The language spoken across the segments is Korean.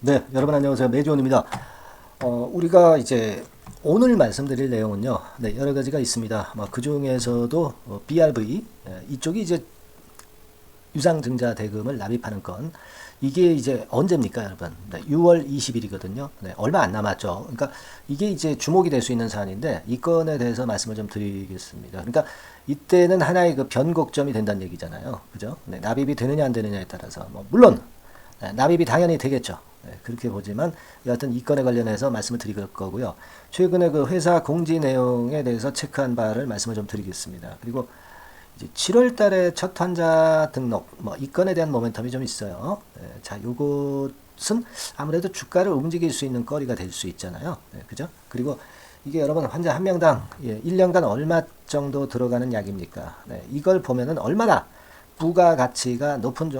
네, 여러분 안녕하세요. 매주원입니다. 우리가 이제 오늘 말씀드릴 내용은요, 네, 여러 가지가 있습니다. 그 중에서도 BRV, 이쪽이 이제 유상증자 대금을 납입하는 건, 이게 이제 언제입니까, 여러분? 네, 6월 20일이거든요. 네, 얼마 안 남았죠. 그러니까 이게 이제 주목이 될 수 있는 사안인데, 이 건에 대해서 말씀을 좀 드리겠습니다. 그러니까 이때는 하나의 그 변곡점이 된다는 얘기잖아요. 그죠? 네, 납입이 되느냐 안 되느냐에 따라서, 물론 납입이 당연히 되겠죠. 그렇게 보지만 여하튼 이 건에 관련해서 말씀을 드릴 거고요. 최근에 그 회사 공지 내용에 대해서 체크한 바를 말씀을 좀 드리겠습니다. 그리고 이제 7월 달에 첫 환자 등록, 이 건에 대한 모멘텀이 좀 있어요. 자, 요것은 아무래도 주가를 움직일 수 있는 거리가 될 수 있잖아요. 그죠? 그리고 이게 여러분 환자 한 명당 1년간 얼마 정도 들어가는 약입니까? 이걸 보면은 얼마나 부가가치가 높은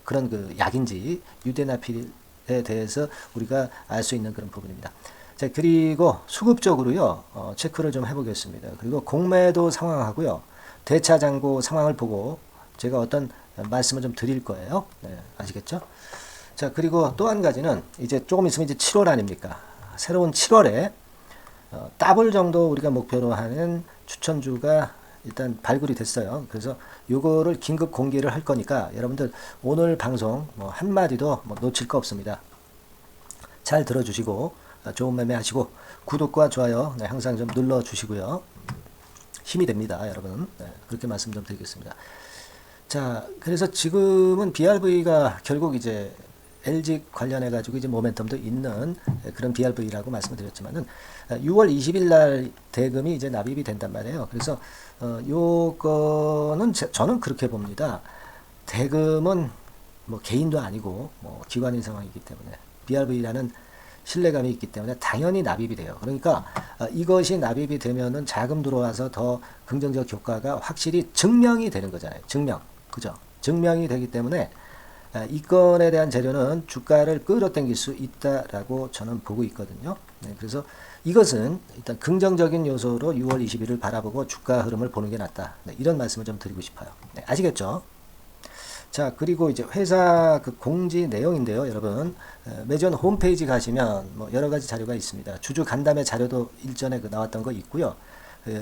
그런 그 약인지 유대나필에 대해서 우리가 알 수 있는 그런 부분입니다. 자, 그리고 수급적으로요, 체크를 좀 해보겠습니다. 그리고 공매도 상황하고요, 대차장고 상황을 보고 제가 어떤 말씀을 좀 드릴 거예요. 네, 아시겠죠? 자, 그리고 또 한 가지는 이제 조금 있으면 이제 7월 아닙니까? 새로운 7월에 더블 정도 우리가 목표로 하는 추천주가 일단 발굴이 됐어요. 그래서 요거를 긴급 공개를 할 거니까 여러분들 오늘 방송 한마디도 놓칠 거 없습니다. 잘 들어주시고 좋은 매매 하시고 구독과 좋아요 항상 좀 눌러주시고요. 힘이 됩니다, 여러분. 그렇게 말씀 좀 드리겠습니다. 자, 그래서 지금은 BRV가 결국 이제 LG 관련해 가지고 이제 모멘텀도 있는 그런 BRV라고 말씀을 드렸지만은 6월 20일 날 대금이 이제 납입이 된단 말이에요. 그래서 요거는 저는 그렇게 봅니다. 대금은 개인도 아니고 기관인 상황이기 때문에 BRV라는 신뢰감이 있기 때문에 당연히 납입이 돼요. 그러니까 이것이 납입이 되면은 자금 들어와서 더 긍정적 효과가 확실히 증명이 되는 거잖아요. 증명. 그죠? 증명이 되기 때문에 이 건에 대한 재료는 주가를 끌어당길 수 있다라고 저는 보고 있거든요. 그래서 이것은 일단 긍정적인 요소로 6월 20일을 바라보고 주가 흐름을 보는 게 낫다. 이런 말씀을 좀 드리고 싶어요. 아시겠죠? 자, 그리고 이제 회사 그 공지 내용인데요, 여러분. 매전 홈페이지 가시면 여러 가지 자료가 있습니다. 주주 간담회 자료도 일전에 나왔던 거 있고요.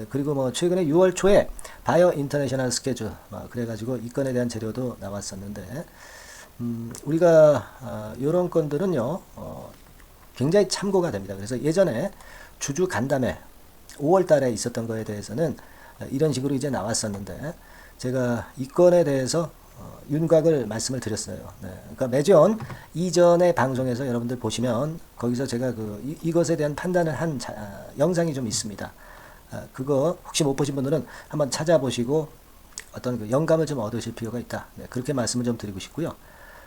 그리고 최근에 6월 초에 바이오 인터내셔널 스케줄 그래가지고 이 건에 대한 자료도 나왔었는데 우리가 이런 건들은요 굉장히 참고가 됩니다. 그래서 예전에 주주 간담회 5월 달에 있었던 거에 대해서는 이런 식으로 이제 나왔었는데 제가 이 건에 대해서 윤곽을 말씀을 드렸어요. 그러니까 매전 이전의 방송에서 여러분들 보시면 거기서 제가 이것에 대한 판단을 한 영상이 좀 있습니다. 그거 혹시 못 보신 분들은 한번 찾아보시고 어떤 그 영감을 좀 얻으실 필요가 있다. 그렇게 말씀을 좀 드리고 싶고요.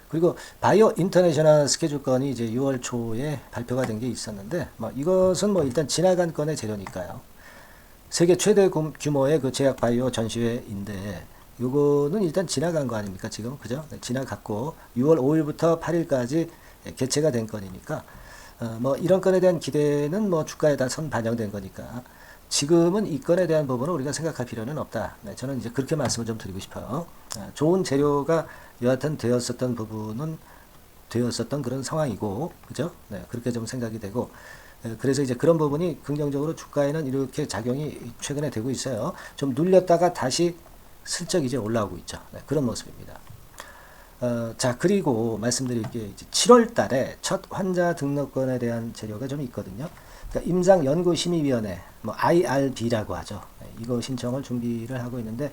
그리고 바이오 인터내셔널 스케줄 건이 이제 6월 초에 발표가 된 게 있었는데 이것은 일단 지나간 건의 재료니까요. 세계 최대 규모의 그 제약 바이오 전시회인데 요거는 일단 지나간 거 아닙니까 지금 그죠? 지나갔고 6월 5일부터 8일까지 개최가 된 건이니까 이런 건에 대한 기대는 주가에 다 선 반영된 거니까 지금은 이 건에 대한 부분을 우리가 생각할 필요는 없다. 저는 이제 그렇게 말씀을 좀 드리고 싶어요. 좋은 재료가 여하튼 되었었던 부분은 되었었던 그런 상황이고, 그죠? 그렇게 좀 생각이 되고, 그래서 이제 그런 부분이 긍정적으로 주가에는 이렇게 작용이 최근에 되고 있어요. 좀 눌렸다가 다시 슬쩍 이제 올라오고 있죠. 그런 모습입니다. 자, 그리고 말씀드릴 게 이제 7월 달에 첫 환자 등록권에 대한 재료가 좀 있거든요. 그러니까 임상연구심의위원회, IRB라고 하죠. 이거 신청을 준비를 하고 있는데,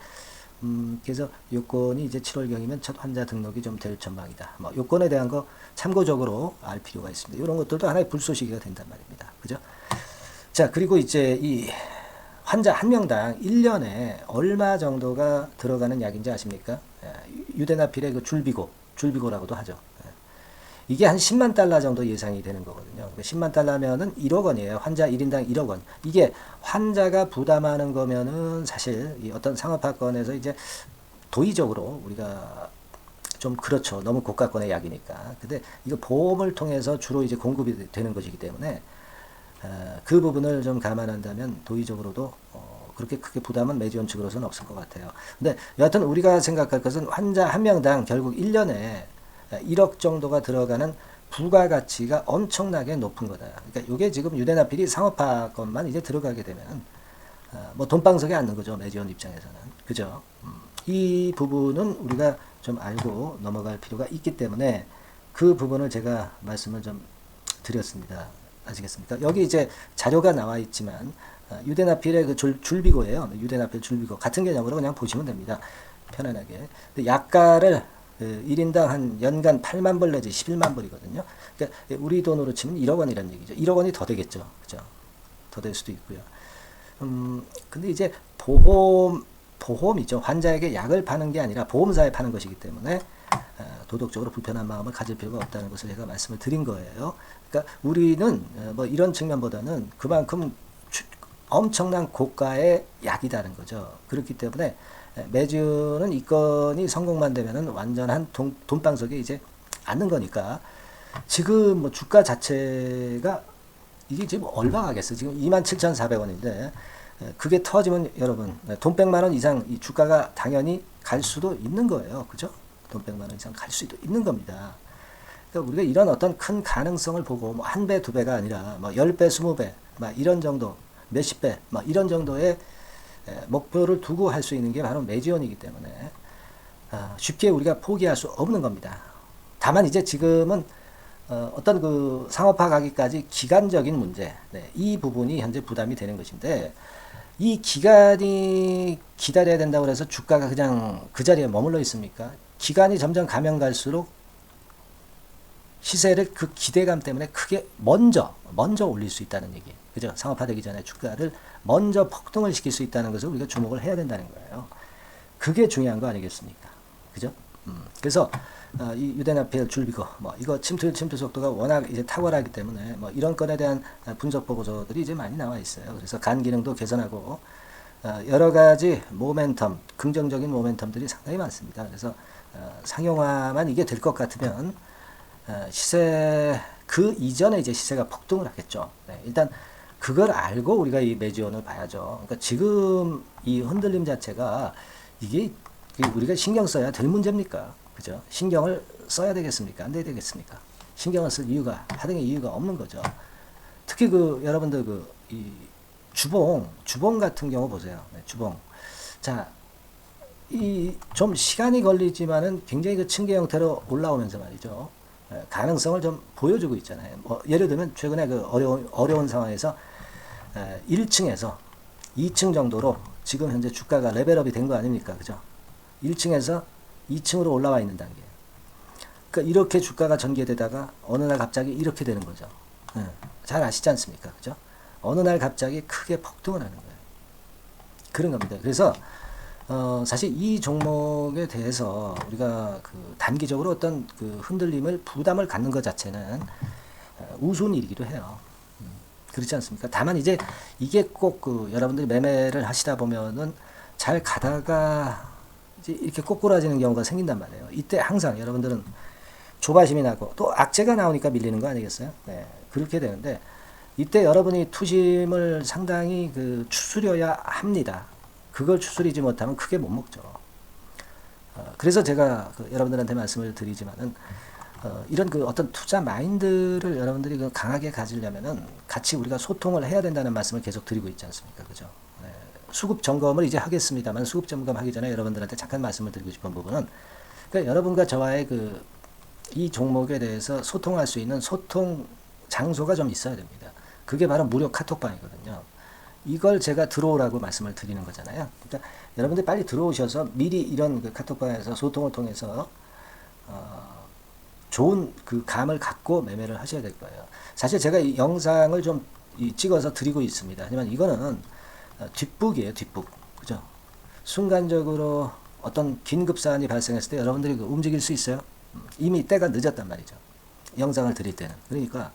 그래서 요건이 이제 7월경이면 첫 환자 등록이 좀 될 전망이다. 요건에 대한 거 참고적으로 알 필요가 있습니다. 이런 것들도 하나의 불쏘시개가 된단 말입니다. 그죠? 자, 그리고 이제 이 환자 한 명당 1년에 얼마 정도가 들어가는 약인지 아십니까? 유대나필의 그 줄비고라고도 하죠. 이게 한 10만 달러 정도 예상이 되는 거거든요. 10만 달러면은 1억 원이에요. 환자 1인당 1억 원. 이게 환자가 부담하는 거면은 사실 이 어떤 상업화권에서 이제 도의적으로 우리가 좀 그렇죠. 너무 고가권의 약이니까. 근데 이거 보험을 통해서 주로 이제 공급이 되는 것이기 때문에 그 부분을 좀 감안한다면 도의적으로도 그렇게 크게 부담은 매지원 측으로서는 없을 것 같아요. 근데 여하튼 우리가 생각할 것은 환자 한 명당 결국 1년에 1억 정도가 들어가는 부가가치가 엄청나게 높은 거다. 그러니까 이게 지금 유대나필이 상업화 것만 이제 들어가게 되면 뭐 돈방석에 앉는 거죠. 매지원 입장에서는. 그죠? 이 부분은 우리가 좀 알고 넘어갈 필요가 있기 때문에 그 부분을 제가 말씀을 좀 드렸습니다. 아시겠습니까? 여기 이제 자료가 나와 있지만 유대나필의 그 줄비고예요. 유대나필 줄비고 같은 개념으로 그냥 보시면 됩니다. 편안하게. 약가를 1인당 한 연간 8만 불 내지 11만 불이거든요. 그러니까 우리 돈으로 치면 1억 원이라는 얘기죠. 1억 원이 더 되겠죠. 그죠? 더 될 수도 있고요. 근데 이제 보험이죠. 환자에게 약을 파는 게 아니라 보험사에 파는 것이기 때문에 도덕적으로 불편한 마음을 가질 필요가 없다는 것을 제가 말씀을 드린 거예요. 그러니까 우리는 뭐 이런 측면보다는 그만큼 엄청난 고가의 약이다는 거죠. 그렇기 때문에 매주는 이 건이 성공만 되면은 완전한 돈방석에 이제 앉는 거니까 지금 뭐 주가 자체가 이게 지금 얼마가겠어? 지금 27,400원인데 그게 터지면 여러분 돈 100만 원 이상 이 주가가 당연히 갈 수도 있는 거예요. 그죠? 돈 100만 원 이상 갈 수도 있는 겁니다. 그러니까 우리가 이런 어떤 큰 가능성을 보고 뭐 한 배, 두 배가 아니라 뭐 10배, 20배 막 이런 정도 몇십 배 막 이런 정도의 목표를 두고 할 수 있는 게 바로 매지원이기 때문에 쉽게 우리가 포기할 수 없는 겁니다. 다만 이제 지금은 어떤 그 상업화 가기까지 기간적인 문제, 이 부분이 현재 부담이 되는 것인데 이 기간이 기다려야 된다고 해서 주가가 그냥 그 자리에 머물러 있습니까? 기간이 점점 가면 갈수록 시세를 그 기대감 때문에 크게 먼저 올릴 수 있다는 얘기. 그죠? 상업화되기 전에 주가를 먼저 폭등을 시킬 수 있다는 것을 우리가 주목을 해야 된다는 거예요. 그게 중요한 거 아니겠습니까? 그죠? 그래서 이 유대나필 줄비고 뭐 이거 침투 속도가 워낙 이제 탁월하기 때문에 뭐 이런 건에 대한 분석 보고서들이 이제 많이 나와 있어요. 그래서 간 기능도 개선하고 여러 가지 모멘텀, 긍정적인 모멘텀들이 상당히 많습니다. 그래서 상용화만 이게 될 것 같으면 시세 그 이전에 이제 시세가 폭등을 하겠죠. 일단 그걸 알고 우리가 이 매지원을 봐야죠. 그러니까 지금 이 흔들림 자체가 이게 우리가 신경 써야 될 문제입니까? 그죠? 신경을 써야 되겠습니까? 안 돼야 되겠습니까? 신경을 쓸 이유가 하등의 이유가 없는 거죠. 특히 그 여러분들 이 주봉 같은 경우 보세요. 주봉. 자, 이 좀 시간이 걸리지만은 굉장히 그 층계 형태로 올라오면서 말이죠. 가능성을 좀 보여주고 있잖아요. 뭐 예를 들면 최근에 그 어려운 상황에서 1층에서 2층 정도로 지금 현재 주가가 레벨업이 된 거 아닙니까? 그죠? 1층에서 2층으로 올라와 있는 단계. 그러니까 이렇게 주가가 전개되다가 어느 날 갑자기 이렇게 되는 거죠. 잘 아시지 않습니까? 그죠? 어느 날 갑자기 크게 폭등을 하는 거예요. 그런 겁니다. 그래서 사실 이 종목에 대해서 우리가 그 단기적으로 어떤 그 흔들림을 부담을 갖는 것 자체는 우스운 일이기도 해요. 그렇지 않습니까? 다만 이제 이게 꼭 그 여러분들이 매매를 하시다 보면은 잘 가다가 이제 이렇게 꼬꾸라지는 경우가 생긴단 말이에요. 이때 항상 여러분들은 조바심이 나고 또 악재가 나오니까 밀리는 거 아니겠어요? 네, 그렇게 되는데 이때 여러분이 투심을 상당히 그 추스려야 합니다. 그걸 추스리지 못하면 크게 못 먹죠. 그래서 제가 여러분들한테 말씀을 드리지만은 이런 그 어떤 투자 마인드를 여러분들이 그 강하게 가지려면은 같이 우리가 소통을 해야 된다는 말씀을 계속 드리고 있지 않습니까? 그죠? 네. 수급 점검을 이제 하겠습니다만 수급 점검하기 전에 여러분들한테 잠깐 말씀을 드리고 싶은 부분은 그러니까 여러분과 저와의 이 종목에 대해서 소통할 수 있는 소통 장소가 좀 있어야 됩니다. 그게 바로 무료 카톡방이거든요. 이걸 제가 들어오라고 말씀을 드리는 거잖아요. 그러니까 여러분들 빨리 들어오셔서 미리 이런 그 카톡방에서 소통을 통해서 좋은 그 감을 갖고 매매를 하셔야 될 거예요. 사실 제가 이 영상을 좀 찍어서 드리고 있습니다. 하지만 이거는 뒷북이에요, 뒷북. 그죠? 순간적으로 어떤 긴급 사안이 발생했을 때 여러분들이 움직일 수 있어요? 이미 때가 늦었단 말이죠. 영상을 드릴 때는. 그러니까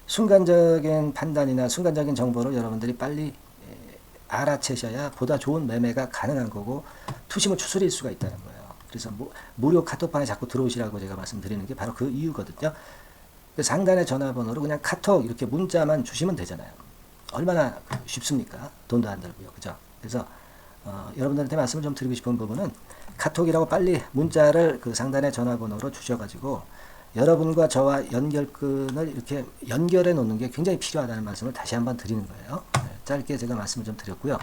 순간적인 판단이나 순간적인 정보를 여러분들이 빨리 알아채셔야 보다 좋은 매매가 가능한 거고 투심을 추스릴 수가 있다는 거예요. 그래서 무료 카톡방에 자꾸 들어오시라고 제가 말씀드리는 게 바로 그 이유거든요. 상단의 전화번호로 그냥 카톡 이렇게 문자만 주시면 되잖아요. 얼마나 쉽습니까? 돈도 안 들고요. 그죠? 그래서 여러분들한테 말씀을 좀 드리고 싶은 부분은 카톡이라고 빨리 문자를 그 상단의 전화번호로 주셔가지고 여러분과 저와 연결끈을 이렇게 연결해 놓는 게 굉장히 필요하다는 말씀을 다시 한번 드리는 거예요. 짧게 제가 말씀을 좀 드렸고요.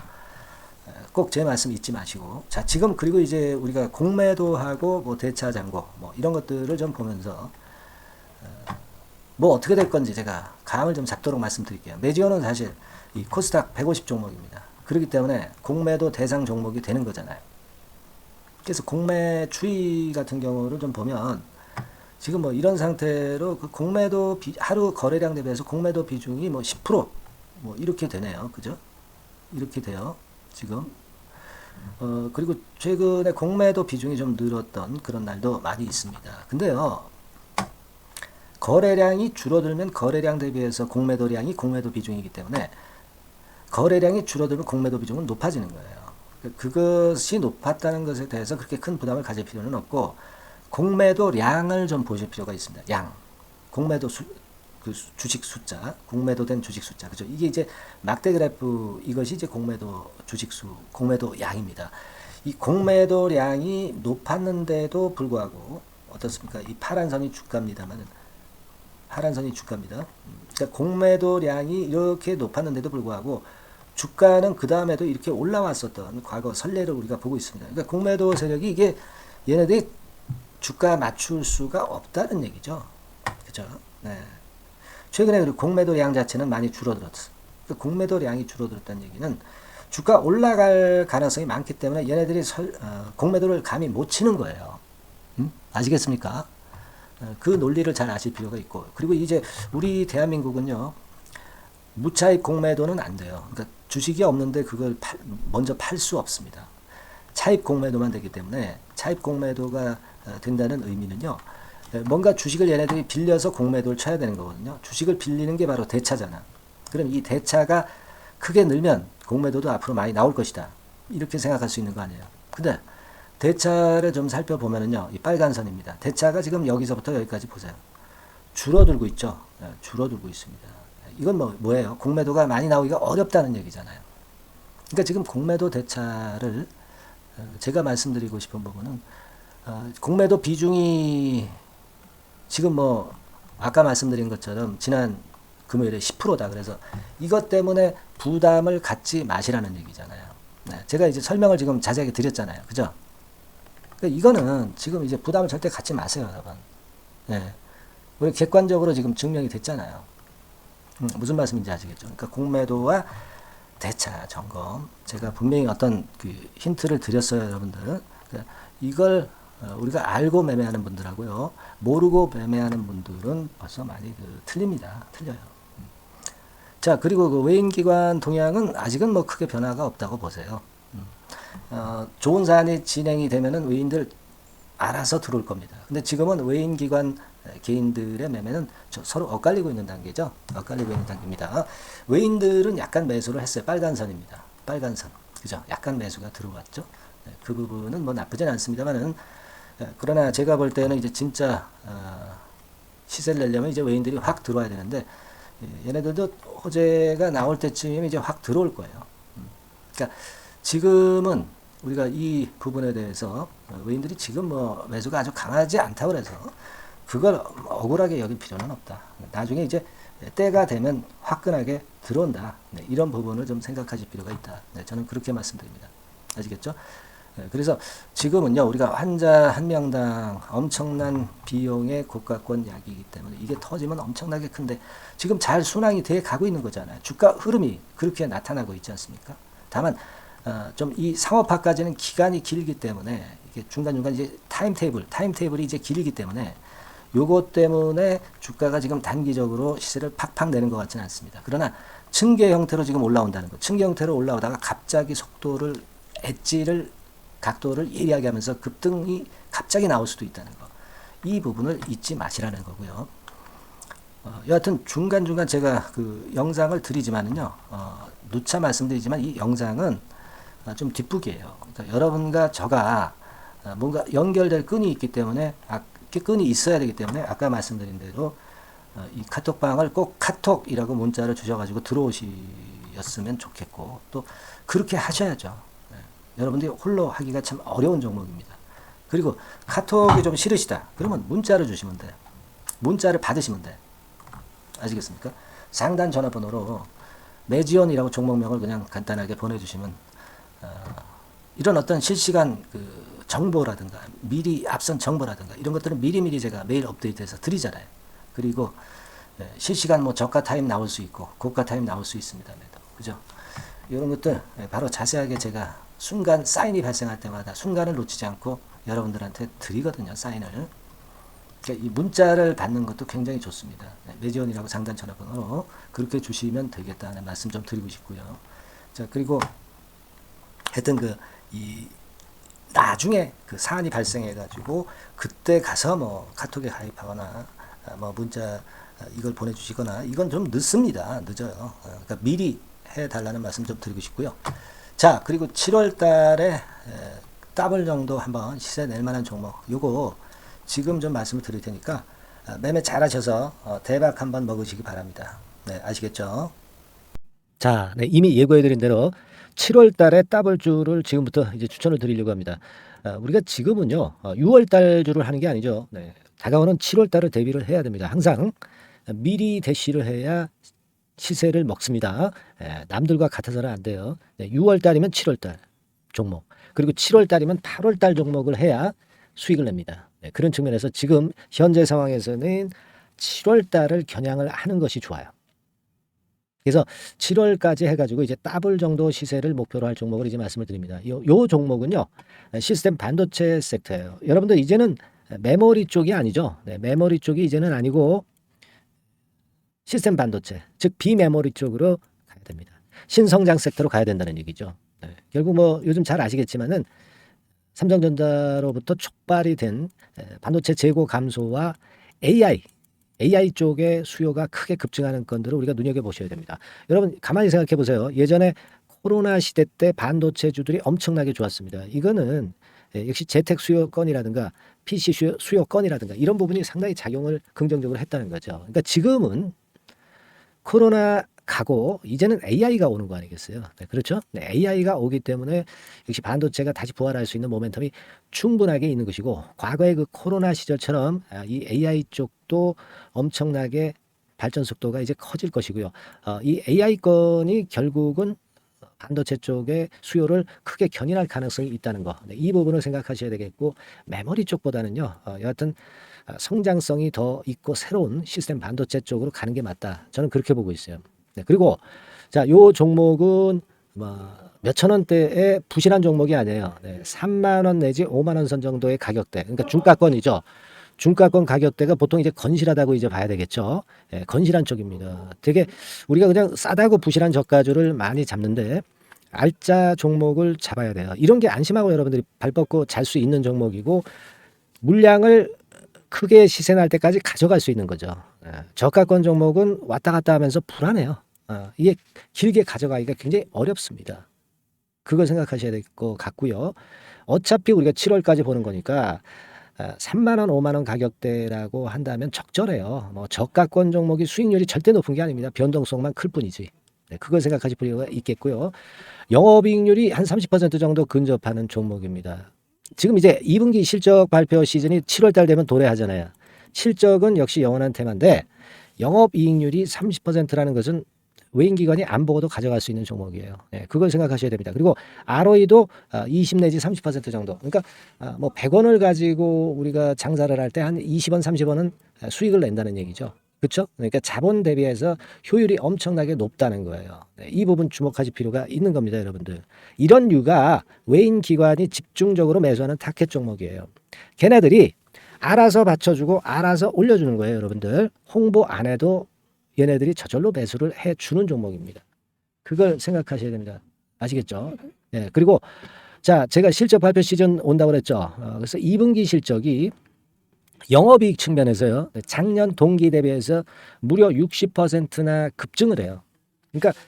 꼭 제 말씀 잊지 마시고. 자, 지금 그리고 이제 우리가 공매도하고 뭐 대차 잔고 뭐 이런 것들을 좀 보면서 뭐 어떻게 될 건지 제가 감을 좀 잡도록 말씀드릴게요. 매지어는 사실 이 코스닥 150 종목입니다. 그렇기 때문에 공매도 대상 종목이 되는 거잖아요. 그래서 공매 추이 같은 경우를 좀 보면 지금 뭐 이런 상태로 그 공매도 하루 거래량 대비해서 공매도 비중이 뭐 10%뭐 이렇게 되네요. 그죠? 이렇게 돼요. 지금. 그리고 최근에 공매도 비중이 좀 늘었던 그런 날도 많이 있습니다. 근데요, 거래량이 줄어들면 거래량 대비해서 공매도량이 공매도 비중이기 때문에 거래량이 줄어들면 공매도 비중은 높아지는 거예요. 그것이 높았다는 것에 대해서 그렇게 큰 부담을 가질 필요는 없고, 공매도량을 좀 보실 필요가 있습니다. 양. 공매도 주식 숫자, 공매도된 주식 숫자. 그죠? 이게 이제 막대 그래프, 이것이 이제 공매도 주식수, 공매도 양입니다. 이 공매도량이 높았는데도 불구하고, 어떻습니까? 이 파란 선이 주가입니다만은, 파란 선이 주가입니다. 그러니까 공매도량이 이렇게 높았는데도 불구하고, 주가는 그 다음에도 이렇게 올라왔었던 과거 선례를 우리가 보고 있습니다. 그러니까 공매도 세력이 이게 얘네들이 주가 맞출 수가 없다는 얘기죠. 그죠? 네. 최근에 그리고 공매도량 자체는 많이 줄어들었어. 그 공매도량이 줄어들었다는 얘기는 주가 올라갈 가능성이 많기 때문에 얘네들이 공매도를 감히 못 치는 거예요. 아시겠습니까? 그 논리를 잘 아실 필요가 있고, 그리고 이제 우리 대한민국은요, 무차익 공매도는 안 돼요. 그러니까 주식이 없는데 그걸 먼저 팔 수 없습니다. 차입 공매도만 되기 때문에, 차입 공매도가 된다는 의미는요, 뭔가 주식을 얘네들이 빌려서 공매도를 쳐야 되는 거거든요. 주식을 빌리는 게 바로 대차잖아. 그럼 이 대차가 크게 늘면 공매도도 앞으로 많이 나올 것이다. 이렇게 생각할 수 있는 거 아니에요. 근데 대차를 좀 살펴보면은요, 이 빨간 선입니다. 대차가 지금 여기서부터 여기까지 보세요. 줄어들고 있죠. 줄어들고 있습니다. 이건 뭐예요? 공매도가 많이 나오기가 어렵다는 얘기잖아요. 그러니까 지금 공매도 대차를 제가 말씀드리고 싶은 부분은 공매도 비중이 지금 뭐 아까 말씀드린 것처럼 지난 금요일에 10%다. 그래서 이것 때문에 부담을 갖지 마시라는 얘기잖아요. 네, 제가 이제 설명을 지금 자세하게 드렸잖아요. 그죠? 그러니까 이거는 지금 이제 부담을 절대 갖지 마세요, 여러분. 네, 우리 객관적으로 지금 증명이 됐잖아요. 무슨 말씀인지 아시겠죠? 그러니까 공매도와 대차 점검, 제가 분명히 어떤 그 힌트를 드렸어요, 여러분들. 그러니까 이걸 우리가 알고 매매하는 분들하고요, 모르고 매매하는 분들은 벌써 많이 틀립니다. 틀려요. 자, 그리고 그 외인기관 동향은 아직은 뭐 크게 변화가 없다고 보세요. 좋은 사안이 진행이 되면은 외인들 알아서 들어올 겁니다. 근데 지금은 외인기관 개인들의 매매는 서로 엇갈리고 있는 단계죠. 엇갈리고 있는 단계입니다. 외인들은 약간 매수를 했어요. 빨간 선입니다. 빨간 선. 그죠? 약간 매수가 들어왔죠. 그 부분은 뭐 나쁘진 않습니다만은, 그러나 제가 볼 때는 이제 진짜 시세를 내려면 이제 외인들이 확 들어와야 되는데, 얘네들도 호재가 나올 때쯤이면 이제 확 들어올 거예요. 그러니까 지금은 우리가 이 부분에 대해서 외인들이 지금 뭐 매수가 아주 강하지 않다고 해서 그걸 억울하게 여길 필요는 없다. 나중에 이제 때가 되면 화끈하게 들어온다. 네, 이런 부분을 좀 생각하실 필요가 있다. 네, 저는 그렇게 말씀드립니다. 아시겠죠? 네, 그래서 지금은요, 우리가 환자 한 명당 엄청난 비용의 고가권 약이기 때문에 이게 터지면 엄청나게 큰데 지금 잘 순항이 돼 가고 있는 거잖아요. 주가 흐름이 그렇게 나타나고 있지 않습니까? 다만 좀 이 상업화까지는 기간이 길기 때문에 이게 중간중간 이제 타임테이블이 이제 길기 때문에 요것 때문에 주가가 지금 단기적으로 시세를 팍팍 내는 것 같지는 않습니다. 그러나 층계 형태로 지금 올라온다는 것, 층계 형태로 올라오다가 갑자기 속도를, 엣지를, 각도를 예리하게 하면서 급등이 갑자기 나올 수도 있다는 거, 이 부분을 잊지 마시라는 거고요. 여하튼 중간중간 제가 그 영상을 드리지만은요, 누차 말씀드리지만 이 영상은 좀 뒷북이에요. 그러니까 여러분과 저가 뭔가 연결될 끈이 있기 때문에, 끈이 있어야 되기 때문에 아까 말씀드린 대로 이 카톡방을 꼭 카톡이라고 문자를 주셔가지고 들어오셨으면 좋겠고, 또 그렇게 하셔야죠. 네. 여러분들이 홀로 하기가 참 어려운 종목입니다. 그리고 카톡이 좀 싫으시다 그러면 문자를 주시면 돼요. 문자를 받으시면 돼. 아시겠습니까? 상단 전화번호로 매지원이라고 종목명을 그냥 간단하게 보내주시면 이런 어떤 실시간 그 정보라든가 미리 앞선 정보라든가 이런 것들은 미리미리 제가 매일 업데이트해서 드리잖아요. 그리고 실시간 뭐 저가 타임 나올 수 있고 고가 타임 나올 수 있습니다. 그죠? 이런 것들 바로 자세하게 제가 순간 사인이 발생할 때마다 순간을 놓치지 않고 여러분들한테 드리거든요. 사인을. 그러니까 이 문자를 받는 것도 굉장히 좋습니다. 매지원이라고 상단 전화번호로 그렇게 주시면 되겠다는 말씀 좀 드리고 싶고요. 자, 그리고 하여튼 이 나중에 그 사안이 발생해 가지고 그때 가서 뭐 카톡에 가입하거나 뭐 문자 이걸 보내주시거나 이건 좀 늦습니다. 늦어요. 그러니까 미리 해달라는 말씀 좀 드리고 싶고요. 자, 그리고 7월 달에 더블 정도 한번 시세 낼 만한 종목 요거 지금 좀 말씀을 드릴 테니까 매매 잘 하셔서 대박 한번 먹으시기 바랍니다. 네, 아시겠죠? 자, 네, 이미 예고해드린 대로 7월 달에 더블주를 지금부터 이제 추천을 드리려고 합니다. 우리가 지금은요, 6월 달주를 하는 게 아니죠. 네, 다가오는 7월 달을 대비를 해야 됩니다. 항상 미리 대시를 해야 시세를 먹습니다. 남들과 같아서는 안 돼요. 네, 6월 달이면 7월 달 종목, 그리고 7월 달이면 8월 달 종목을 해야 수익을 냅니다. 네, 그런 측면에서 지금 현재 상황에서는 7월 달을 겨냥을 하는 것이 좋아요. 그래서 7월까지 해가지고 이제 더블 정도 시세를 목표로 할 종목을 이제 말씀을 드립니다. 요 종목은요, 시스템 반도체 섹터예요. 여러분들 이제는 메모리 쪽이 아니죠. 네, 메모리 쪽이 이제는 아니고 시스템 반도체, 즉 비메모리 쪽으로 가야 됩니다. 신성장 섹터로 가야 된다는 얘기죠. 네, 결국 뭐 요즘 잘 아시겠지만은 삼성전자로부터 촉발이 된 반도체 재고 감소와 AI 쪽의 수요가 크게 급증하는 건들을 우리가 눈여겨보셔야 됩니다. 여러분 가만히 생각해 보세요. 예전에 코로나 시대 때 반도체주들이 엄청나게 좋았습니다. 이거는 역시 재택 수요건이라든가 PC 수요건이라든가 이런 부분이 상당히 작용을 긍정적으로 했다는 거죠. 그러니까 지금은 코로나 가고 이제는 AI가 오는 거 아니겠어요? 네, 그렇죠? 네, AI가 오기 때문에 역시 반도체가 다시 부활할 수 있는 모멘텀이 충분하게 있는 것이고, 과거의 그 코로나 시절처럼 이 AI 쪽도 엄청나게 발전 속도가 이제 커질 것이고요. 이 AI 건이 결국은 반도체 쪽의 수요를 크게 견인할 가능성이 있다는 거. 네, 이 부분을 생각하셔야 되겠고, 메모리 쪽보다는요, 여하튼 성장성이 더 있고 새로운 시스템 반도체 쪽으로 가는 게 맞다. 저는 그렇게 보고 있어요. 네, 그리고 자, 요 종목은 몇천 원대의 부실한 종목이 아니에요. 네, 3만 원 내지 5만 원 선 정도의 가격대. 그러니까 중가권이죠. 중가권 가격대가 보통 이제 건실하다고 이제 봐야 되겠죠. 네, 건실한 쪽입니다. 되게 우리가 그냥 싸다고 부실한 저가주를 많이 잡는데 알짜 종목을 잡아야 돼요. 이런 게 안심하고 여러분들이 발 뻗고 잘 수 있는 종목이고, 물량을 크게 시세 날 때까지 가져갈 수 있는 거죠. 저가권 종목은 왔다 갔다 하면서 불안해요. 이게 길게 가져가기가 굉장히 어렵습니다. 그걸 생각하셔야 될 것 같고요. 어차피 우리가 7월까지 보는 거니까 3만 원, 5만 원 가격대라고 한다면 적절해요. 뭐 저가권 종목이 수익률이 절대 높은 게 아닙니다. 변동성만 클 뿐이지. 네, 그걸 생각하실 필요가 있겠고요. 영업이익률이 한 30% 정도 근접하는 종목입니다. 지금 이제 2분기 실적 발표 시즌이 7월 달 되면 도래하잖아요. 실적은 역시 영원한 테마인데 영업이익률이 30%라는 것은 외인기관이 안 보고도 가져갈 수 있는 종목이에요. 네, 그걸 생각하셔야 됩니다. 그리고 ROE도 20 내지 30% 정도. 그러니까 뭐 100원을 가지고 우리가 장사를 할 때 한 20원, 30원은 수익을 낸다는 얘기죠. 그렇죠? 그러니까 자본 대비해서 효율이 엄청나게 높다는 거예요. 네, 이 부분 주목하실 필요가 있는 겁니다, 여러분들. 이런 류가 외인 기관이 집중적으로 매수하는 타켓 종목이에요. 걔네들이 알아서 받쳐주고 알아서 올려주는 거예요, 여러분들. 홍보 안 해도 얘네들이 저절로 매수를 해주는 종목입니다. 그걸 생각하셔야 됩니다. 아시겠죠? 네, 그리고 자, 제가 실적 발표 시즌 온다고 그랬죠. 그래서 2분기 실적이 영업이익 측면에서요, 작년 동기 대비해서 무려 60%나 급증을 해요. 그러니까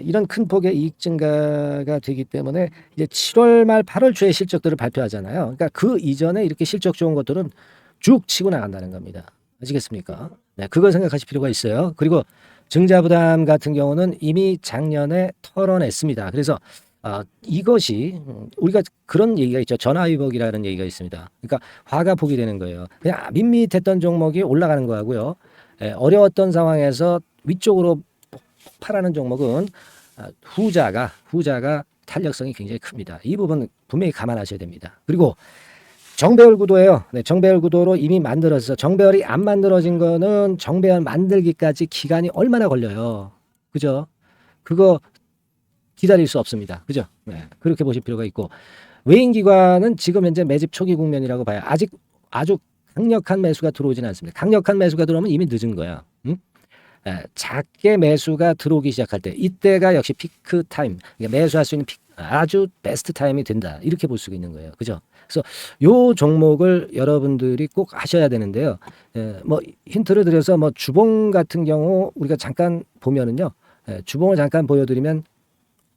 이런 큰 폭의 이익 증가가 되기 때문에 이제 7월 말 8월 초에 실적들을 발표하잖아요. 그러니까 그 이전에 이렇게 실적 좋은 것들은 쭉 치고 나간다는 겁니다. 아시겠습니까? 네, 그걸 생각하실 필요가 있어요. 그리고 증자부담 같은 경우는 이미 작년에 털어냈습니다. 그래서 이것이 우리가 그런 얘기가 있죠. 전화위복이라는 얘기가 있습니다. 그러니까 화가 복이 되는 거예요. 그냥 밋밋했던 종목이 올라가는 거하고요. 어려웠던 상황에서 위쪽으로 폭발하는 종목은 후자가 탄력성이 굉장히 큽니다. 이 부분 분명히 감안하셔야 됩니다. 그리고 정배열 구도예요. 네, 정배열 구도로 이미 만들어서 정배열이 안 만들어진 거는 정배열 만들기까지 기간이 얼마나 걸려요. 그죠? 그거 기다릴 수 없습니다. 그죠? 네, 그렇게 보실 필요가 있고 외인기관은 지금 현재 매집 초기 국면이라고 봐요. 아직 아주 강력한 매수가 들어오지는 않습니다. 강력한 매수가 들어오면 이미 늦은 거야. 응? 작게 매수가 들어오기 시작할 때 이때가 역시 피크 타임, 그러니까 매수할 수 있는 아주 베스트 타임이 된다. 이렇게 볼 수가 있는 거예요. 그죠? 그래서 요 종목을 여러분들이 꼭 하셔야 되는데요. 뭐 힌트를 드려서 뭐 주봉 같은 경우 우리가 잠깐 보면은요. 주봉을 잠깐 보여드리면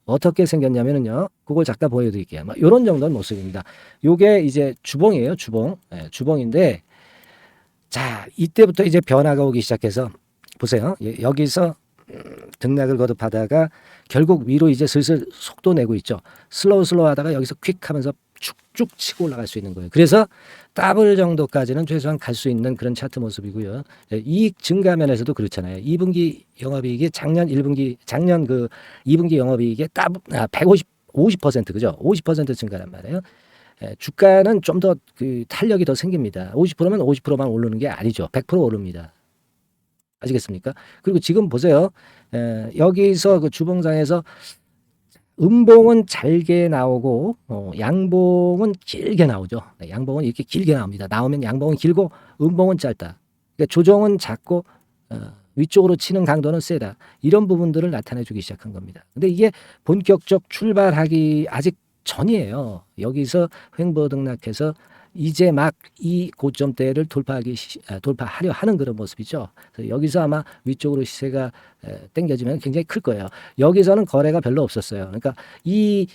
어떻게 생겼냐면은요. 그걸 잠깐 보여드릴게요. 뭐 이런 정도는 모습입니다. 요게 이제 주봉이에요. 주봉. 주봉인데 자 이때부터 이제 변화가 오기 시작해서 보세요. 여기서 등락을 거듭하다가 결국 위로 이제 슬슬 속도 내고 있죠. 슬로우 하다가 여기서 퀵 하면서 쭉쭉 치고 올라갈 수 있는 거예요. 그래서 더블 정도까지는 최소한 갈 수 있는 그런 차트 모습이고요. 이익 증가 면에서도 그렇잖아요. 2분기 영업이익이 작년 2분기 영업이익의 50% 그죠? 50% 증가란 말이에요. 주가는 좀 더 그 탄력이 더 생깁니다. 50%면 50%만 오르는 게 아니죠. 100% 오릅니다. 아시겠습니까? 그리고 지금 보세요. 여기서 그 주봉상에서 음봉은 잘게 나오고 양봉은 길게 나오죠. 네, 양봉은 이렇게 길게 나옵니다. 나오면 양봉은 길고 음봉은 짧다. 그러니까 조정은 작고 위쪽으로 치는 강도는 세다. 이런 부분들을 나타내주기 시작한 겁니다. 근데 이게 본격적 출발하기 아직 전이에요. 여기서 횡보 등락해서 이제 막 이 고점대를 돌파하려 하는 그런 모습이죠. 그래서 여기서 아마 위쪽으로 시세가 당겨지면 굉장히 클 거예요. 여기서는 거래가 별로 없었어요. 그러니까 이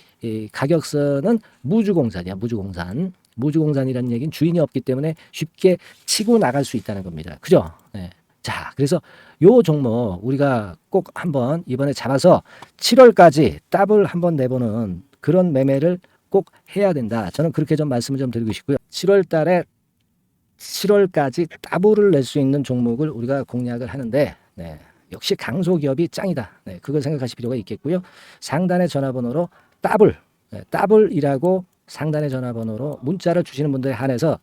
가격선은 무주공산이야. 무주공산이라는 얘기는 주인이 없기 때문에 쉽게 치고 나갈 수 있다는 겁니다. 그죠? 네. 자, 그래서 요 종목 우리가 꼭 한번 이번에 잡아서 7월까지 더블 한번 내보는 그런 매매를 꼭 해야 된다. 저는 그렇게 좀 말씀을 좀 드리고 싶고요. 7월 달에 7월까지 더블을 낼 수 있는 종목을 우리가 공략을 하는데 네, 역시 강소기업이 짱이다. 네, 그걸 생각하실 필요가 있겠고요. 상단의 전화번호로 더블이라고 상단의 전화번호로 문자를 주시는 분들에 한해서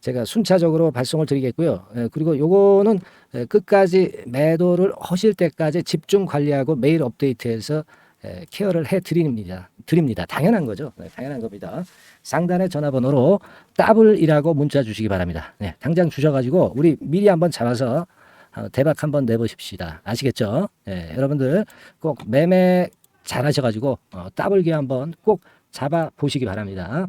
제가 순차적으로 발송을 드리겠고요. 그리고 요거는 끝까지 매도를 하실 때까지 집중 관리하고 매일 업데이트해서 케어를 해 드립니다. 당연한 거죠. 네, 당연한 겁니다. 상단의 전화번호로 더블이라고 문자 주시기 바랍니다. 네, 당장 주셔가지고 우리 미리 한번 잡아서 대박 한번 내보십시다. 아시겠죠? 네, 여러분들 꼭 매매 잘 하셔가지고 더블기 한번 꼭 잡아 보시기 바랍니다.